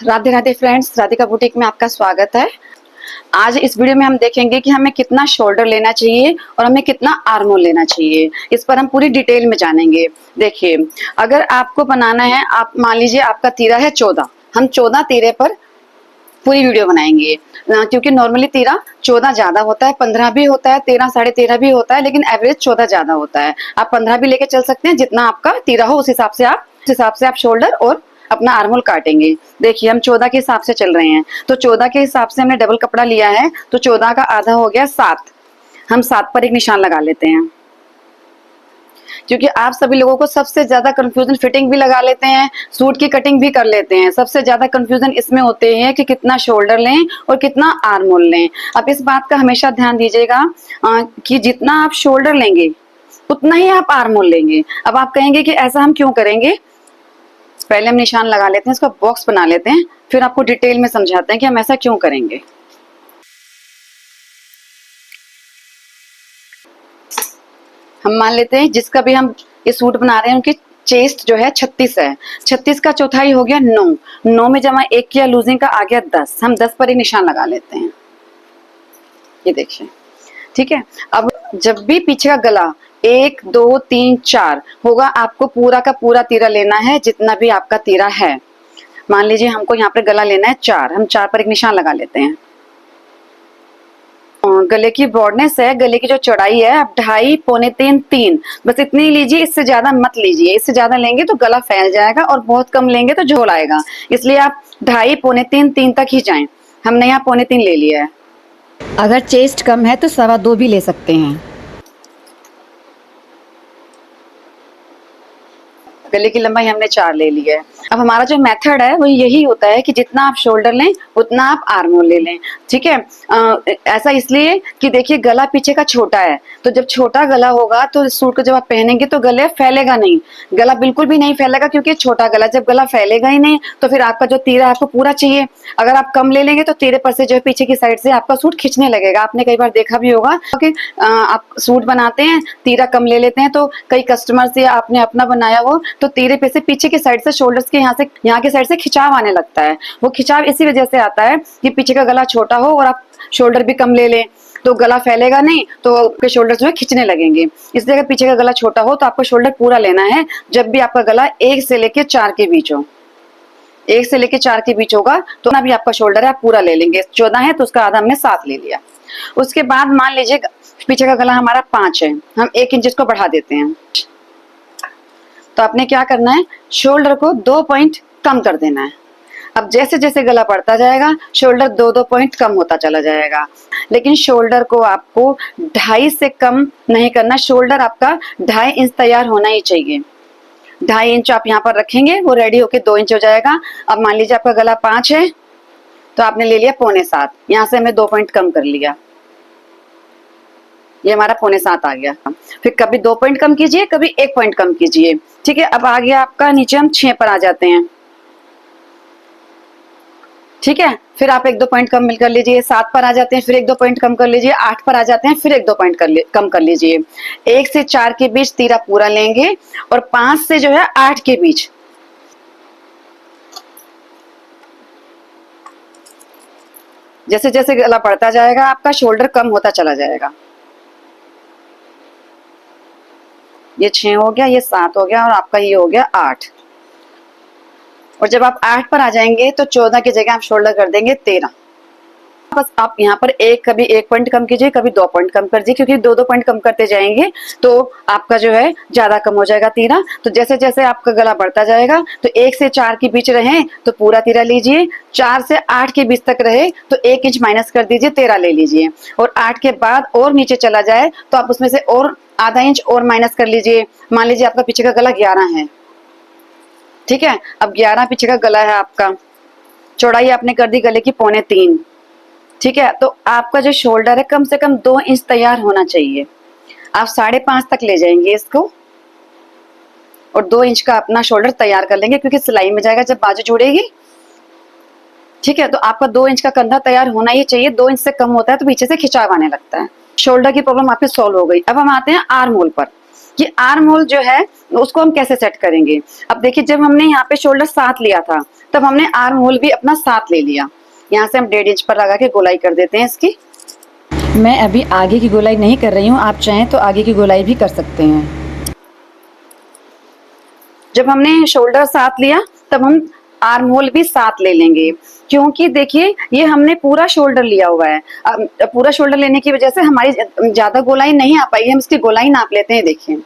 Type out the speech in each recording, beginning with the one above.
Radhe Radhe friends, Radhika boutique में आपका स्वागत है। आज इस वीडियो में हम देखेंगे कि हमें कितना शोल्डर लेना चाहिए और हमें कितना आर्म होल लेना चाहिए। इस पर हम पूरी डिटेल में जानेंगे। देखिए, अगर आपको बनाना है, आप मान लीजिए आपका तीरा है 14, हम 14 तीरे पर पूरी वीडियो बनाएंगे। क्योंकि नॉर्मली तीरा 14 ज्यादा होता है, 15 भी होता है, 13 साढ़े 13 भी होता है, लेकिन एवरेज 14 ज्यादा होता है। आप 15 भी लेके चल सकते हैं, जितना आपका तीरा हो उस हिसाब से आप शोल्डर और अपना आर्म होल काटेंगे। देखिए, हम 14 के हिसाब से चल रहे हैं, तो 14 के हिसाब से हमने डबल कपड़ा लिया है, तो 14 का आधा हो गया 7। हम 7 पर एक निशान लगा लेते हैं, क्योंकि आप सभी लोगों को सबसे ज्यादा कंफ्यूजन फिटिंग भी लगा लेते हैं, सूट की कटिंग भी कर लेते हैं। सबसे ज्यादा कंफ्यूजन इसमें होते हैं कि कितना शोल्डर लें और कितना आर्म होल लें। अब इस बात का हमेशा ध्यान दीजिएगा कि जितना आप शोल्डर लेंगे उतना ही आप आर्म होल लेंगे। अब आप कहेंगे कि ऐसा हम क्यों करेंगे। पहले हम निशान लगा लेते हैं, इसका बॉक्स बना लेते हैं, फिर आपको डिटेल में समझाते हैं कि हम ऐसा क्यों करेंगे। हम मान लेते हैं जिसका भी हम ये सूट बना रहे हैं उनकी चेस्ट जो है 36 है। 36 का चौथाई हो गया 9। 9 में जमा 1 किया लूजिंग का आ गया 10। हम 10 पर ही निशान लगा लेते हैं। ये देखिए, ठीक है। अब जब भी पीछे का गला 1 2 3 4 होगा, आपको पूरा का पूरा तीरा लेना है, जितना भी आपका तीरा है। मान लीजिए हमको यहाँ पर गला लेना है 4, हम 4 पर एक निशान लगा लेते हैं। गले की ब्रॉडनेस है, गले की जो चौड़ाई है, आप 2.5 पौने 3 3 बस इतनी लीजिए, इससे ज्यादा मत लीजिए। इससे ज्यादा लेंगे तो गला फैल जाएगा और बहुत कम लेंगे तो झोल आएगा। इसलिए आप 2.5 पौने 3 3 तक ही जाएं। हमने यहाँ पौने 3 ले लिया है। अगर चेस्ट कम है तो 2.25 भी ले सकते हैं। गले की लंबाई हमने 4 ले ली है। अब हमारा जो मेथड है वो यही होता है कि जितना आप शोल्डर लें उतना आप आर्म होल ले लें। ठीक है। ऐसा इसलिए कि देखिए, गला पीछे का छोटा है, तो जब छोटा गला होगा तो सूट को जब आप पहनेंगे तो गले फैलेगा नहीं, गला बिल्कुल भी नहीं फैलेगा, क्योंकि छोटा गला, जब गला फैलेगा ही नहीं तो फिर आपका जो तीरा आपको पूरा चाहिए। अगर आप कम ले लेंगे तो तीरे पर से जो है पीछे की साइड से आपका सूट खींचने लगेगा। आपने कई बार देखा भी होगा कि आप सूट बनाते हैं, तीरा कम ले लेते हैं, तो कई कस्टमर से आपने अपना बनाया हो तो तीरे पे से पीछे की साइड से, शोल्डर्स के यहाँ की साइड से खिंचाव आने लगता है। वो खिंचाव इसी वजह से आता है कि पीछे का गला छोटा हो और आप शोल्डर भी कम ले लें, तो गला फैलेगा नहीं, तो आपके शोल्डर जो है खिंचने लगेंगे। इसलिए अगर पीछे का गला छोटा हो तो आपको शोल्डर पूरा लेना है। जब भी आपका गला 1 से लेके 4 के बीच हो, 1 से लेके 4 के बीच होगा तो ना भी आपका शोल्डर है, आप पूरा ले लेंगे। 14 है तो उसका आधा हमने 7 ले लिया। उसके बाद मान लीजिए पीछे का गला हमारा 5 है, हम 1 इंच इसको बढ़ा देते हैं। तो आपने क्या करना है, शोल्डर को 2 पॉइंट कम कर देना है। अब जैसे जैसे गला बढ़ता जाएगा शोल्डर 2-2 पॉइंट कम होता चला जाएगा, लेकिन शोल्डर को आपको 2.5 से कम नहीं करना। शोल्डर आपका 2.5 इंच तैयार होना ही चाहिए। 2.5 इंच आप यहाँ पर रखेंगे, वो रेडी होके 2 इंच हो जाएगा। अब मान लीजिए आपका गला 5 है तो आपने ले लिया पौने 7, यहाँ से हमने 2 पॉइंट कम कर लिया, ये हमारा पौने 7 आ गया। फिर कभी 2 पॉइंट कम कीजिए, कभी 1 पॉइंट कम कीजिए। ठीक है। अब आ गया आपका, नीचे हम 6 पर आ जाते हैं। ठीक है। फिर आप 1-2 पॉइंट कम कर लीजिए, 7 पर आ जाते हैं, फिर 1-2 पॉइंट कम कर लीजिए, 8 पर आ जाते हैं, फिर 1-2 पॉइंट कम कर लीजिए। 1 से 4 के बीच तीरा पूरा लेंगे और 5 से जो है 8 के बीच, जैसे जैसे गला बढ़ता जाएगा आपका शोल्डर कम होता चला जाएगा। ये 6 हो गया, ये 7 हो गया और आपका ये हो गया 8। और जब आप 8 पर आ जाएंगे तो 14 की जगह आप शोल्डर कर देंगे 13। बस आप यहाँ पर कभी 1 पॉइंट कम कीजिए, कभी 2 पॉइंट कम कर दीजिए, क्योंकि 2-2 पॉइंट कम करते जाएंगे तो आपका जो है ज्यादा कम हो जाएगा तीरा। तो जैसे जैसे आपका गला बढ़ता जाएगा तो 1 से 4 के बीच रहे तो पूरा तीरा लीजिए, 4 से 8 के बीच तक रहे तो 1 इंच माइनस कर दीजिए, 13 ले लीजिए। और 8 के बाद और नीचे चला जाए तो आप उसमें से और आधा इंच और माइनस कर लीजिए। मान लीजिए आपका पीछे का गला 11 है। ठीक है। अब 11 पीछे का गला है आपका, चौड़ाई आपने कर दी गले की पौने 3। ठीक है। तो आपका जो शोल्डर है कम से कम 2 इंच तैयार होना चाहिए। आप 5.5 तक ले जाएंगे इसको और 2 इंच का अपना शोल्डर तैयार कर लेंगे, क्योंकि सिलाई में जाएगा जब बाजू जुड़ेगी। ठीक है। तो आपका 2 इंच का कंधा तैयार होना ही चाहिए। 2 इंच से कम होता है तो पीछे से खिंचाव आने लगता है। शोल्डर की प्रॉब्लम आपकी सॉल्व हो गई। अब हम आते हैं आर्म होल पर। कि आर्म होल जो है उसको हम कैसे सेट करेंगे। अब देखिए, जब हमने यहाँ पे शोल्डर 7 लिया था तब हमने आर्म होल भी अपना 7 ले लिया। यहाँ से हम 1.5 इंच पर लगा के गोलाई कर देते हैं इसकी। मैं अभी आगे की गोलाई नहीं कर रही हूँ, आप चाहें तो आगे की गोलाई भी कर सकते हैं। जब हमने शोल्डर 7 लिया तब हम आर्म होल भी 7 ले लेंगे, क्योंकि देखिए ये हमने पूरा शोल्डर लिया हुआ है। पूरा शोल्डर लेने की वजह से हमारी ज्यादा गोलाई नहीं आ पाई, हम इसकी गोलाई नाप लेते हैं। देखिए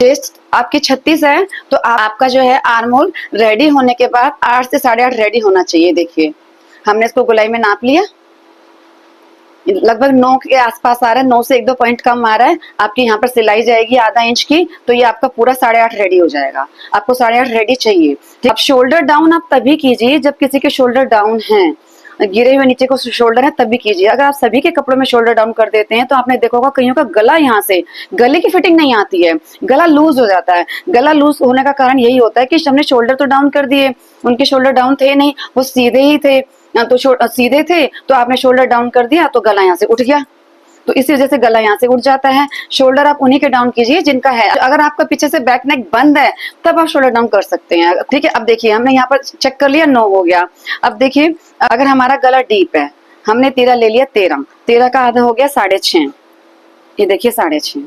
चेस्ट आपकी 36 है, तो आपका जो है आर्म होल रेडी होने के बाद 8 से 8.5 रेडी होना चाहिए। देखिए हमने इसको गोलाई में नाप लिया, लगभग 9 के आसपास आ रहा है, 9 से 1-2 पॉइंट कम आ रहा है। आपकी यहाँ पर सिलाई जाएगी आधा इंच की, तो ये आपका पूरा 8.5 रेडी हो जाएगा। आपको 8.5 रेडी चाहिए। अब शोल्डर डाउन आप तभी कीजिए जब किसी के शोल्डर डाउन है, गिरे हुए नीचे को शोल्डर है तभी कीजिए। अगर आप सभी के कपड़ों में शोल्डर डाउन कर देते हैं तो आपने देखा होगा कईयों का गला यहाँ से गले की फिटिंग नहीं आती है, गला लूज हो जाता है। गला लूज होने का कारण यही होता है कि हमने शोल्डर तो डाउन कर दिए, उनके शोल्डर डाउन थे नहीं, वो सीधे ही थे, तो सीधे थे तो आपने शोल्डर डाउन कर दिया तो गला यहाँ से उठ गया, तो इसी वजह से गला यहाँ से उठ जाता है। शोल्डर आप उन्हीं के डाउन कीजिए जिनका है। अगर आपका पीछे से बैक नेक बंद है तब आप शोल्डर डाउन कर सकते हैं। ठीक है, अब देखिए हमने यहाँ पर चेक कर लिया 9 हो गया। अब देखिए अगर हमारा गला डीप है, हमने 13 ले लिया, 13 का आधा हो गया 6.5, ये देखिए 6.5।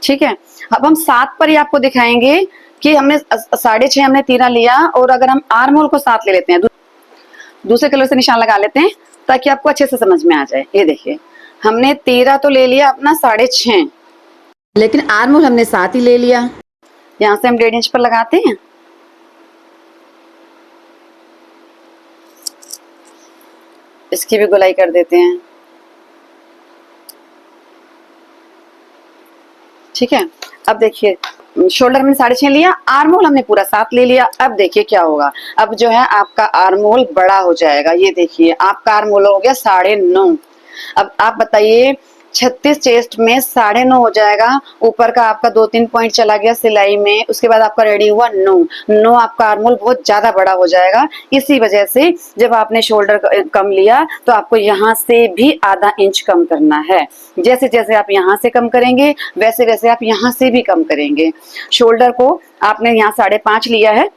ठीक है, अब हम 7 पर ही आपको दिखाएंगे कि हमने 6.5 हमने 13 लिया, और अगर हम आर्म होल को 7 ले लेते हैं, दूसरे कलर से निशान लगा लेते हैं ताकि आपको अच्छे से समझ में आ जाए। ये देखिए हमने 13 तो ले लिया अपना 6.5, लेकिन आर्म होल हमने 7 ही ले लिया। यहाँ से हम 1.5 इंच पर लगाते हैं। इसकी भी गोलाई कर देते हैं। ठीक है, अब देखिए शोल्डर हमने 6.5 लिया, आर्म होल हमने पूरा 7 ले लिया। अब देखिए क्या होगा, अब जो है आपका आर्म होल बड़ा हो जाएगा। ये देखिए आपका आर्म होल हो गया 9.5। अब आप बताइए 36 चेस्ट में 9.5 हो जाएगा, ऊपर का आपका 2-3 पॉइंट चला गया सिलाई में, उसके बाद आपका रेडी हुआ 9। आपका आर्म होल बहुत ज्यादा बड़ा हो जाएगा। इसी वजह से जब आपने शोल्डर कम लिया तो आपको यहाँ से भी आधा इंच कम करना है। जैसे जैसे आप यहाँ से कम करेंगे वैसे वैसे आप यहाँ से भी कम करेंगे। शोल्डर को आपने यहाँ 5.5 लिया है।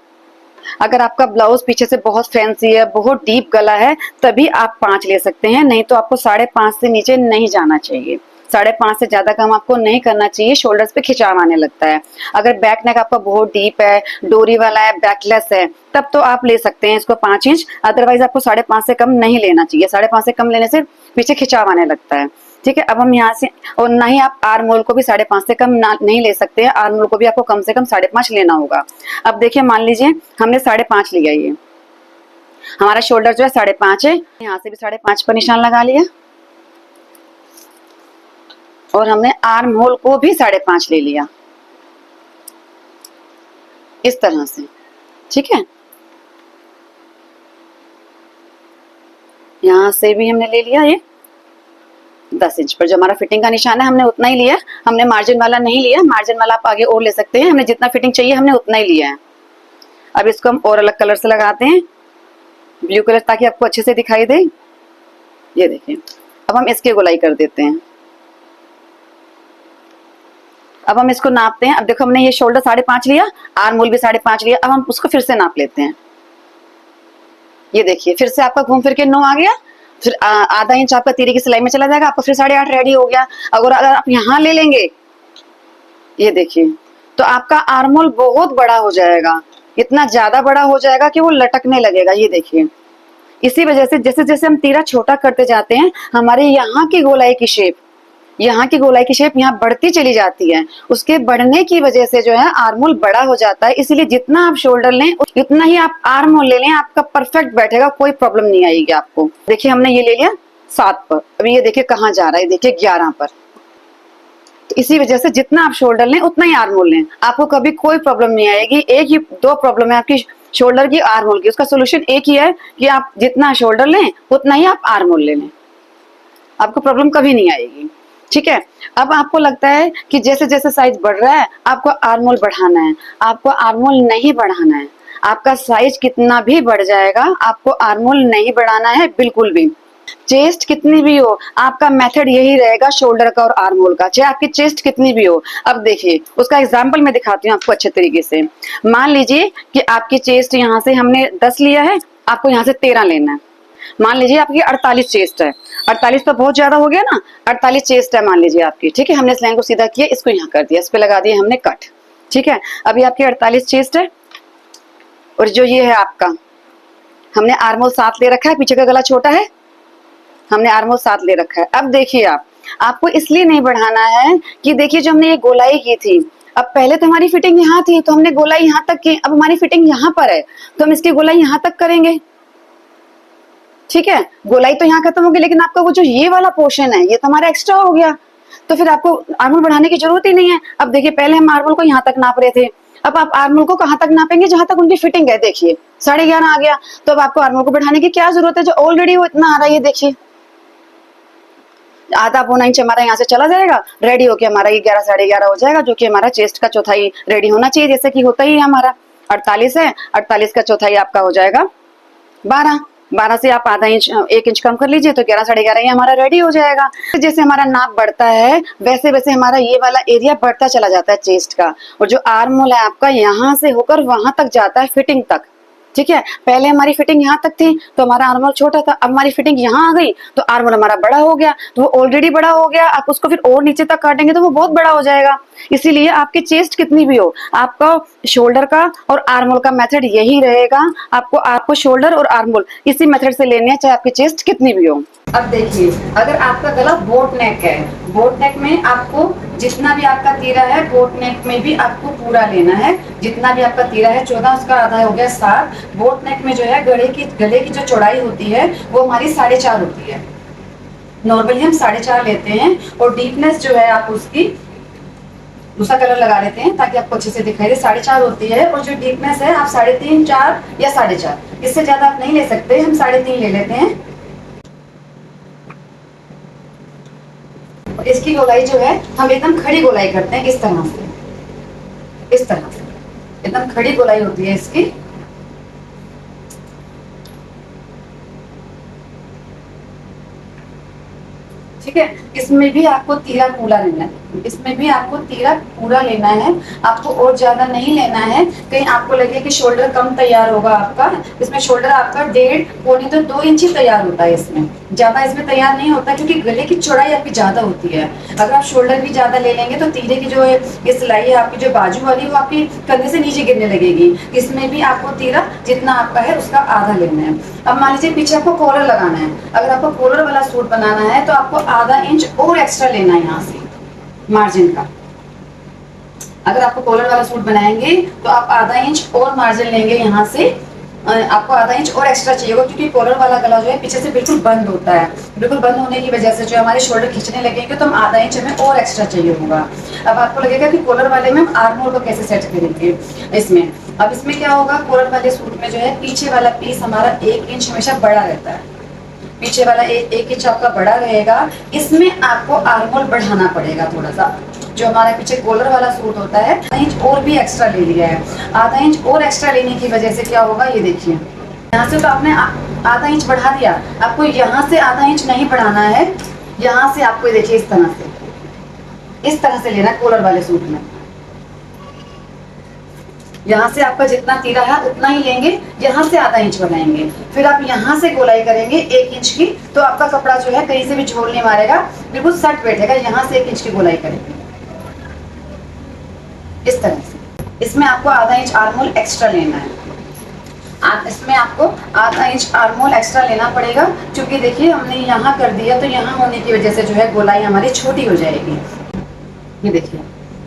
अगर आपका ब्लाउज पीछे से बहुत फैंसी है, बहुत डीप गला है, तभी आप 5 ले सकते हैं, नहीं तो आपको 5.5 से नीचे नहीं जाना चाहिए। 5.5 से ज्यादा कम आपको नहीं करना चाहिए, शोल्डर्स पे खिंचाव आने लगता है। अगर बैक नेक आपका बहुत डीप है, डोरी वाला है, बैकलेस है, तब तो आप ले सकते हैं इसको 5 इंच। अदरवाइज आपको 5.5 से कम नहीं लेना चाहिए। 5.5 से कम लेने से पीछे खिंचाव आने लगता है। ठीक है, अब हम यहाँ से, और ना ही आप आर्म होल को भी 5.5 से कम नहीं ले सकते हैं। आर्म होल को भी आपको कम से कम 5.5 लेना होगा। अब देखिए मान लीजिए हमने 5.5 लिया, ये हमारा शोल्डर जो है 5.5 है, यहाँ से भी 5.5 पर निशान लगा लिया, और हमने आर्म होल को भी 5.5 ले लिया इस तरह से। ठीक है, यहाँ से भी हमने ले लिया ये 10 इंच पर, जो हमारा फिटिंग का निशान है हमने उतना ही लिया, हमने मार्जिन वाला नहीं लिया। मार्जिन वाला आप आगे और ले सकते हैं, हमने जितना फिटिंग चाहिए हमने उतना ही लिया है। अब इसको हम और अलग कलर से लगाते हैं, ब्लू कलर, ताकि आपको अच्छे से दिखाई दे। ये देखिए अब हम इसकी गोलाई कर देते हैं। अब हम इसको नापते हैं। अब देखो हमने ये शोल्डर 5.5 लिया, आर्म होल भी 5.5 लिया। अब हम उसको फिर से नाप लेते हैं। ये देखिए फिर से आपका घूम फिर के 9 आ गया, फिर आधा इंच आपका तीरे की सिलाई में चला जाएगा, आपको फिर 8.5 रेडी हो गया। अगर आप यहाँ ले लेंगे, ये देखिए, तो आपका आर्म होल बहुत बड़ा हो जाएगा, इतना ज्यादा बड़ा हो जाएगा कि वो लटकने लगेगा। ये देखिए, इसी वजह से जैसे जैसे हम तीरा छोटा करते जाते हैं, हमारे यहाँ की गोलाई की शेप यहाँ बढ़ती चली जाती है। उसके बढ़ने की वजह से जो है आर्म होल बड़ा हो जाता है। इसीलिए जितना आप शोल्डर लें उतना ही आप आर्म होल ले लें, आपका परफेक्ट बैठेगा, कोई प्रॉब्लम नहीं आएगी आपको। देखिए हमने ये ले लिया 7 पर, अभी ये देखिए कहाँ जा रहा है, देखिए 11 पर। तो इसी वजह से जितना आप शोल्डर लें उतना ही आर्म होल लें, आपको कभी कोई प्रॉब्लम नहीं आएगी। एक ही 2 प्रॉब्लम है आपकी शोल्डर की, आर्म होल की। उसका सोल्यूशन एक ही है कि आप जितना शोल्डर लें उतना ही आप आर्म होल ले लें, आपको प्रॉब्लम कभी नहीं आएगी। ठीक है, अब आपको लगता है कि जैसे जैसे साइज बढ़ रहा है आपको आर्म होल बढ़ाना है, आपको आर्म होल नहीं बढ़ाना है। आपका साइज कितना भी बढ़ जाएगा, आपको आर्म होल नहीं बढ़ाना है बिल्कुल भी। चेस्ट कितनी भी हो, आपका मेथड यही रहेगा शोल्डर का और आर्म होल का, चाहे आपकी चेस्ट कितनी भी हो। अब देखिए उसका एग्जांपल मैं दिखाती हूँ आपको अच्छे तरीके से। मान लीजिए कि आपकी चेस्ट यहाँ से हमने 10 लिया है, आपको यहाँ से 13 लेना है। मान लीजिए आपकी 48 चेस्ट है, 48 तो बहुत ज्यादा हो गया ना, 48 चेस्ट है मान लीजिए आपकी, ठीक है। हमने इस लाइन को सीधा किया, इसको यहाँ कर दिया, इस पे लगा दिया हमने कट, ठीक है। अभी आपकी 48 चेस्ट है, और जो ये है आपका, हमने आर्म होल 7 ले रखा है, पीछे का गला छोटा है, हमने आर्म होल 7 ले रखा है। अब देखिए आपको इसलिए नहीं बढ़ाना है कि देखिए जो हमने ये गोलाई की थी, अब पहले तो हमारी फिटिंग यहाँ थी तो हमने गोलाई यहाँ तक की, अब हमारी फिटिंग यहाँ पर है तो हम इसकी गोलाई यहाँ तक करेंगे, ठीक है। गोलाई तो यहाँ खत्म होगी, लेकिन आपका वो जो ये वाला पोर्शन है ये तो हमारा एक्स्ट्रा हो गया, तो फिर आपको आर्मोल बढ़ाने की जरूरत ही नहीं है। अब देखिए पहले हम आर्मोल को यहाँ तक नाप रहे थे, अब आप आर्मोल को कहाँ तक नापेंगे, जहां तक उनकी फिटिंग है। देखिए 11.5 आ गया, तो अब आपको आर्मोल को बढ़ाने की क्या जरूरत है, जो ऑलरेडी वो इतना आ रहा है। ये देखिए आधा पौना इंच हमारा यहाँ से चला जाएगा, रेडी होके हमारा ये 11 11.5 हो जाएगा, जो कि हमारा चेस्ट का चौथाई रेडी होना चाहिए, जैसे कि होता ही है हमारा। 48 है, 48 का चौथाई आपका हो जाएगा 12, 12 से आप आधा इंच 1 इंच कम कर लीजिए तो 11 11.5 ये हमारा रेडी हो जाएगा। जैसे हमारा नाप बढ़ता है वैसे वैसे हमारा ये वाला एरिया बढ़ता चला जाता है चेस्ट का, और जो आर्म होल है आपका यहाँ से होकर वहां तक जाता है फिटिंग तक, ठीक है। पहले हमारी फिटिंग यहाँ तक थी तो हमारा आर्म होल छोटा था, अब हमारी फिटिंग यहाँ आ गई तो आर्म होल हमारा बड़ा हो गया, तो वो ऑलरेडी बड़ा हो गया, आप उसको फिर और नीचे तक काटेंगे तो वो बहुत बड़ा हो जाएगा। इसीलिए आपकी चेस्ट कितनी भी हो, आपका शोल्डर का और आर्म होल का मेथड यही रहेगा। आपको शोल्डर और आर्म होल इसी मेथड से लेने हैं, चाहे आपकी चेस्ट कितनी भी हो। अब देखिए अगर आपका गला बोट नेक है, बोट नेक में आपको जितना भी आपका तीरा है, बोट नेक में भी आपको पूरा लेना है। जितना भी आपका तीरा है 14, उसका आधा हो गया 7। बोट नेक में जो है गले की जो चौड़ाई होती है वो हमारी 4.5 होती है, नॉर्मली हम 4.5 लेते हैं। और डीपनेस जो है आप उसकी दूसरा कलर लगा लेते हैं ताकि आपको अच्छे से दिखाई दे, 4.5 होती है। और जो डीपनेस है आप 3.5, 4 या 4.5, इससे ज्यादा आप नहीं ले सकते, हम 3.5 ले लेते हैं। इसकी गोलाई जो है हम एकदम खड़ी गोलाई करते हैं, इस तरह से एकदम खड़ी गोलाई होती है इसकी। ठीक है, इसमें भी आपको तीरा पूरा लेना है, इसमें भी आपको तीरा पूरा लेना है, आपको और ज्यादा नहीं लेना है। कहीं आपको लगे कि शोल्डर कम तैयार होगा आपका, इसमें शोल्डर आपका 1.5 पौने तो 2 इंच ही तैयार होता है, इसमें ज्यादा इसमें तैयार नहीं होता, क्योंकि गले की चौड़ाई आपकी ज्यादा होती है। अगर आप शोल्डर भी ज्यादा ले लेंगे तो तीरे की जो है ये सिलाई है आपकी जो बाजू वाली, वो आपकी कंधे से नीचे गिरने लगेगी। इसमें भी आपको तीरा जितना आपका है उसका आधा लेना है। अब मान लीजिए पीछे आपको कॉलर लगाना है, अगर आपको कॉलर वाला सूट बनाना है तो आपको आधा इंच और एक्स्ट्रा लेना है यहाँ से मार्जिन का। अगर आपको कॉलर वाला सूट बनाएंगे तो आप आधा इंच और मार्जिन लेंगे यहाँ से, आपको आधा इंच और एक्स्ट्रा चाहिए होगा, क्योंकि कॉलर वाला गला जो है पीछे से बिल्कुल बंद होता है। बिल्कुल बंद होने की वजह से जो हमारे शोल्डर खींचने लगेंगे तो हम आधा इंच हमें और एक्स्ट्रा चाहिए होगा। अब आपको लगेगा कि कॉलर वाले में हम आर्म होल को कैसे सेट करेंगे इसमें। अब इसमें क्या होगा, कॉलर वाले सूट में जो है पीछे वाला पीस हमारा 1 इंच हमेशा बड़ा रहता है, पीछे वाला 1 इंच आपका बड़ा रहेगा। इसमें आपको आर्म होल बढ़ाना पड़ेगा थोड़ा सा। जो हमारा पीछे कॉलर वाला सूट होता है आधा इंच और भी एक्स्ट्रा ले लिया है, आधा इंच और एक्स्ट्रा लेने की वजह से क्या होगा, ये देखिए यहाँ से तो आपने आधा इंच बढ़ा दिया, आपको यहाँ से आधा इंच नहीं बढ़ाना है, यहाँ से आपको देखिए इस तरह से लेना कॉलर वाले सूट में। यहाँ से आपका जितना तीरा है उतना ही लेंगे, यहाँ से आधा इंच बढ़ाएंगे, फिर आप यहाँ से गोलाई करेंगे 1 इंच की, तो आपका कपड़ा जो है कहीं से भी झोल नहीं मारेगा, बिल्कुल सट बैठेगा। यहाँ से 1 इंच की गोलाई करेंगे इस तरह से। इसमें आपको आधा इंच आर्म होल एक्स्ट्रा लेना है, इसमें आपको आधा इंच आर्म होल एक्स्ट्रा लेना पड़ेगा, क्योंकि देखिए हमने यहाँ कर दिया तो यहाँ होने की वजह से जो है गोलाई हमारी छोटी हो जाएगी। ये देखिए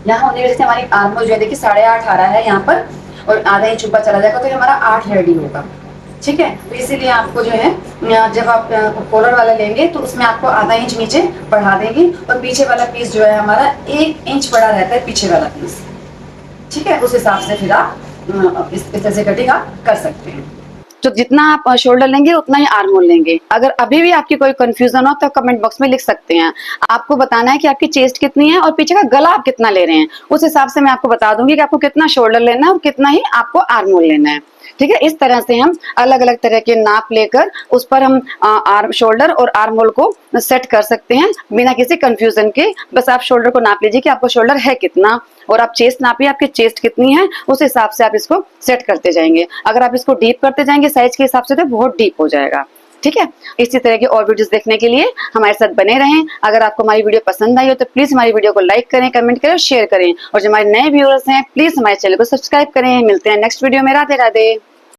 यहाँ होने की वजह से हमारी आर्म होल जो है देखिए 8.5 आ रहा है यहाँ पर, और आधा इंच ऊपर चला जाएगा तो ये हमारा 8 रेडी होगा। ठीक है, तो इसीलिए आपको जो है जब आप कॉलर वाला लेंगे तो उसमें आपको आधा इंच नीचे बढ़ा देंगे, और पीछे वाला पीस जो है हमारा 1 इंच बड़ा रहता है पीछे वाला पीस। ठीक है, उस हिसाब से फिर आप इस तरह से कटिंग आप कर सकते हैं। तो जितना आप शोल्डर लेंगे उतना ही आर्म होल लेंगे। अगर अभी भी आपकी कोई कंफ्यूजन हो तो कमेंट बॉक्स में लिख सकते हैं। आपको बताना है कि आपकी चेस्ट कितनी है और पीछे का गला आप कितना ले रहे हैं, उस हिसाब से मैं आपको बता दूंगी कि आपको कितना शोल्डर लेना है और कितना ही आपको आर्म होल लेना है। ठीक है, इस तरह से हम अलग अलग तरह के नाप लेकर उस पर हम आर्म शोल्डर और आर्म होल को सेट कर सकते हैं बिना किसी कंफ्यूजन के। बस आप शोल्डर को नाप लीजिए कि आपको शोल्डर है कितना, और आप चेस्ट नापिए आपकी चेस्ट कितनी है, उस हिसाब से आप इसको सेट करते जाएंगे। अगर आप इसको डीप करते जाएंगे साइज के हिसाब से तो बहुत डीप हो जाएगा। ठीक है, इसी तरह के और वीडियोस देखने के लिए हमारे साथ बने रहें। अगर आपको हमारी वीडियो पसंद आई हो तो प्लीज हमारी वीडियो को लाइक करें, कमेंट करें और शेयर करें। और जो हमारे नए व्यूअर्स हैं प्लीज हमारे चैनल को सब्सक्राइब करें। मिलते हैं नेक्स्ट वीडियो में। राधे राधे।